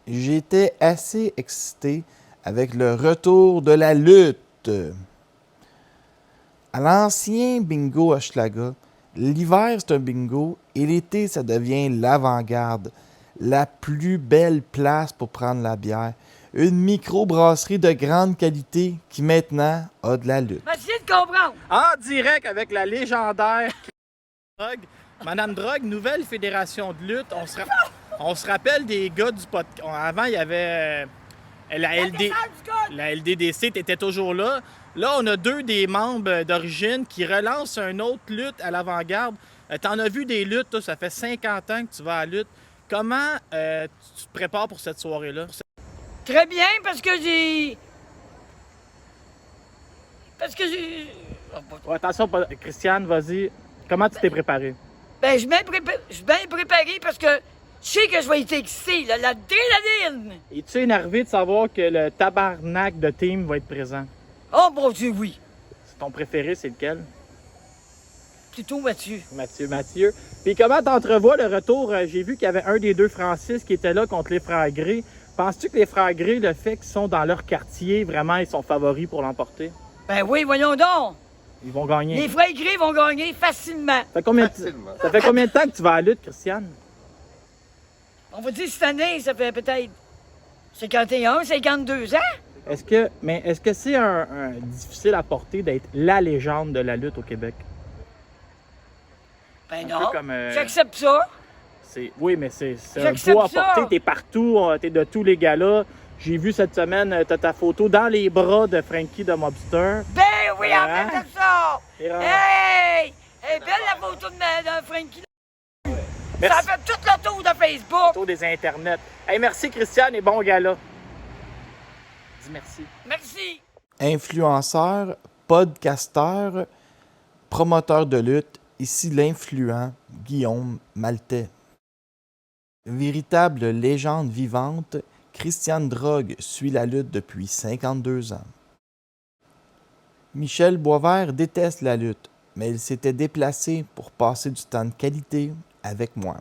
j'étais assez excité avec le retour de la lutte. À l'ancien bingo Hochelaga, l'hiver c'est un bingo et l'été ça devient l'avant-garde, la plus belle place pour prendre la bière. Une microbrasserie de grande qualité qui maintenant a de la lutte. Facile de comprendre. En direct avec la légendaire Drogue. Madame Drogue, nouvelle fédération de lutte. On se rappelle des gars du podcast. Avant, il y avait la LDDC était toujours là. Là, on a deux des membres d'origine qui relancent une autre lutte à l'avant-garde. T'en as vu des luttes, toi, ça fait 50 ans que tu vas à la lutte. Comment tu te prépares pour cette soirée-là? Très bien, parce que j'ai... Ouais, attention, Christiane, vas-y. Comment tu t'es préparé? Ben, je suis bien préparé parce que je sais que je vais être excité, là, l'adrénaline. Es-tu énervé de savoir que le tabarnak de team va être présent? Oh, mon Dieu, oui. Ton préféré, c'est lequel? Plutôt Mathieu. Mathieu. Puis comment t'entrevois le retour? J'ai vu qu'il y avait un des deux Francis qui était là contre les frères Gray. Penses-tu que les frères Gray, le fait qu'ils sont dans leur quartier, vraiment, ils sont favoris pour l'emporter? Ben oui, voyons donc. Ils vont gagner. Les frères Gray vont gagner facilement. Ça fait combien de temps que tu vas à la lutte, Christiane? On va dire cette année, ça fait peut-être 51, 52 ans. Est-ce que c'est un difficile à porter d'être la légende de la lutte au Québec? Ben Un non, peu comme, j'accepte ça. Oui, mais c'est un J'accepte poids à ça. porter. T'es partout, t'es de tous les galas. J'ai vu cette semaine, t'as ta photo dans les bras de Frankie de Mobster. Ben oui, en Hein? fait de ça. Et, Hey! Elle est belle la photo de Frankie. Merci. Ça fait tout le tour de Facebook. Photo des internets. Hey, merci Christiane et bon gala. Dis merci. Merci. Influenceur, podcasteur, promoteur de lutte, ici l'influent Guillaume Maltais. Véritable légende vivante, Christiane Drogue suit la lutte depuis 52 ans. Michel Boisvert déteste la lutte, mais il s'était déplacé pour passer du temps de qualité avec moi.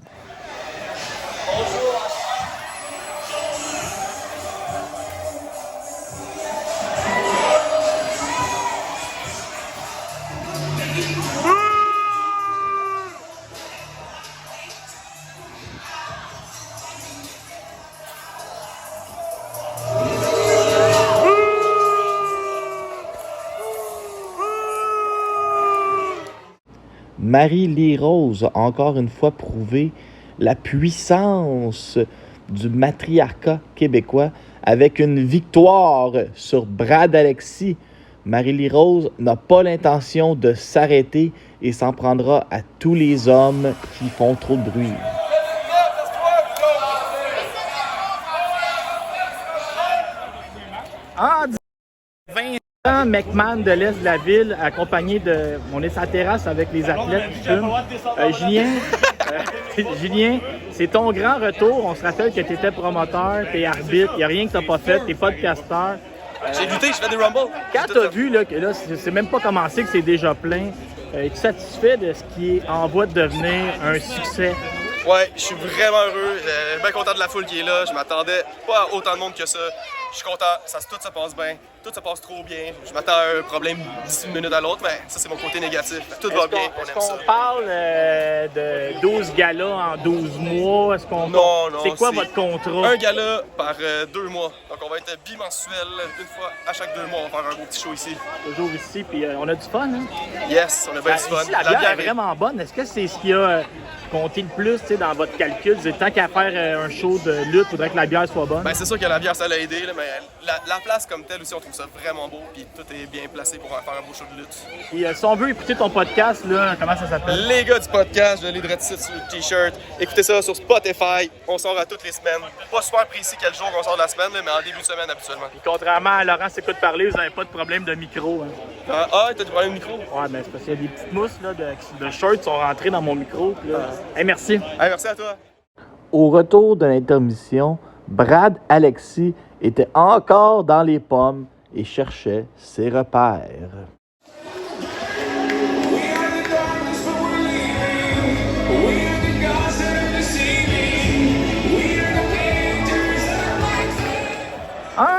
Marie-Lee Rose a encore une fois prouvé la puissance du matriarcat québécois avec une victoire sur Brad Alexis. Marie-Lee Rose n'a pas l'intention de s'arrêter et s'en prendra à tous les hommes qui font trop de bruit. En 20 ans, McMahon de l'Est de la ville, accompagné de... On est sur la terrasse avec les athlètes qui fument. Julien, c'est ton grand retour. On se rappelle que tu étais promoteur, tu es arbitre, il n'y a rien que tu n'as pas fait, tu es podcasteur. J'ai lutté, j'ai fait des rumbles. Quand tu as vu là, que là, c'est même pas commencé, que c'est déjà plein, es-tu satisfait de ce qui est en voie de devenir un succès? Ouais, je suis vraiment heureux. Bien content de la foule qui est là. Je m'attendais pas à autant de monde que ça. Je suis content. Tout se passe bien. Tout se passe trop bien. Je m'attends à un problème d'ici une minute à l'autre, mais ça, c'est mon côté négatif. Tout va bien. On aime ça. Est-ce qu'on parle de 12 galas en 12 mois? Non, c'est quoi votre contrat? Un gala par 2 mois. Donc, on va être bimensuel. Une fois à chaque 2 mois, on va faire un beau petit show ici. Toujours ici, puis on a du fun, hein? Yes, on a bien du fun. Ici, la bière est vraiment bonne. Est-ce que c'est ce qui a compté le plus dans votre calcul? Tant qu'à faire un show de lutte, il faudrait que la bière soit bonne. Ben, c'est sûr que la bière, ça l'a aidé, là, mais la place comme telle aussi, on trouve ça vraiment beau, puis tout est bien placé pour faire un beau show de lutte. Et si on veut écouter ton podcast, là, comment ça s'appelle? Les gars du podcast, je l'ai de sur le t-shirt. Écoutez ça sur Spotify. On sort à toutes les semaines. Pas super précis quel jour on sort de la semaine, là, mais en début de semaine habituellement. Et contrairement à Laurent s'écoute parler, vous n'avez pas de problème de micro. Hein? Ah, t'as du problème de micro? Ouais, mais c'est parce qu'il y a des petites mousses là, de shirts qui sont rentrées dans mon micro. Puis là... Hey, merci. Hey, merci à toi. Au retour de l'intermission, Brad Alexis était encore dans les pommes et cherchait ses repères.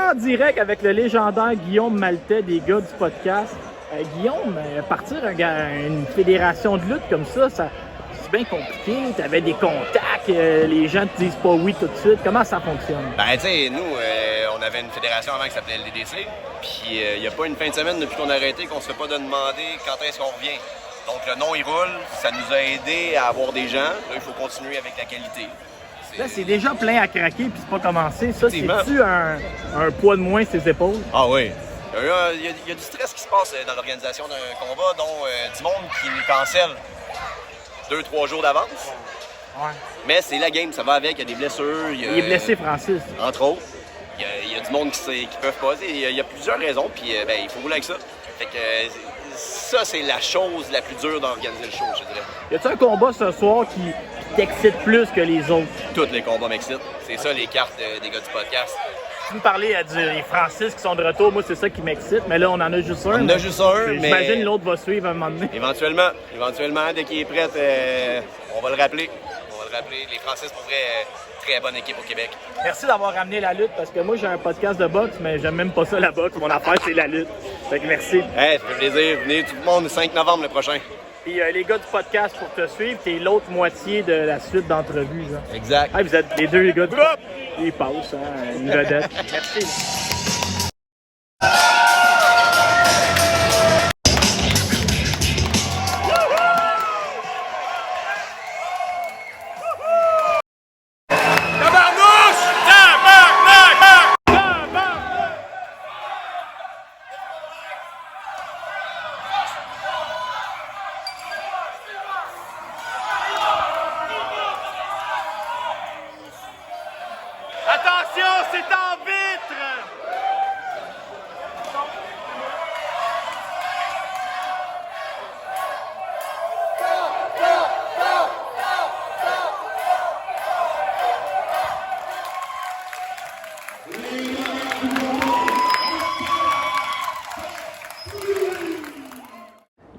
en direct avec le légendaire Guillaume Maltais des gars du podcast. Guillaume, partir une fédération de lutte comme ça c'est bien compliqué. Tu avais des contacts, les gens te disent pas oui tout de suite. Comment ça fonctionne? Ben, tu sais, nous, on avait une fédération avant qui s'appelait LDDC. Puis, il n'y a pas une fin de semaine depuis qu'on a arrêté qu'on se fait pas de demander quand est-ce qu'on revient. Donc, le nom, il roule. Ça nous a aidé à avoir des gens. Là, il faut continuer avec la qualité. Là, c'est déjà plein à craquer puis c'est pas commencé. Ça, Effectivement. c'est-tu un poids de moins sur ses épaules? Ah oui. Il y a du stress qui se passe dans l'organisation d'un combat, dont du monde qui nous cancelle 2-3 jours d'avance. Ouais. Mais c'est la game, ça va avec. Il y a des blessures. Il est blessé, Francis. Entre autres. Il y a du monde qui peuvent passer. Il y a plusieurs raisons, puis il faut rouler avec ça. Fait que ça, c'est la chose la plus dure d'organiser le show, je dirais. Y a-tu un combat ce soir qui t'excite plus que les autres? Tous les combats m'excitent. C'est ça, les cartes des gars du podcast. Tu me parlais à dire les Francis qui sont de retour, moi c'est ça qui m'excite, mais là on en a juste un. On en a juste un, mais... J'imagine l'autre va suivre à un moment donné. Éventuellement, dès qu'il est prêt, on va le rappeler. Les Francis, pour vrai, très bonne équipe au Québec. Merci d'avoir ramené la lutte, parce que moi j'ai un podcast de boxe, mais j'aime même pas ça la boxe. Mon affaire c'est la lutte. Fait que merci. Hey, ça fait plaisir. Venez tout le monde le 5 novembre le prochain. Puis les gars du podcast, pour te suivre, t'es l'autre moitié de la suite d'entrevues. Exact. Hey, vous êtes les deux les gars du podcast. Ils passent, hein, une vedette. Merci. Attention, c'est en vitre!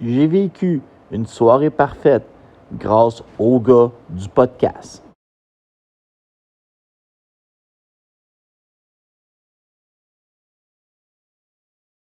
J'ai vécu une soirée parfaite grâce aux gars du podcast.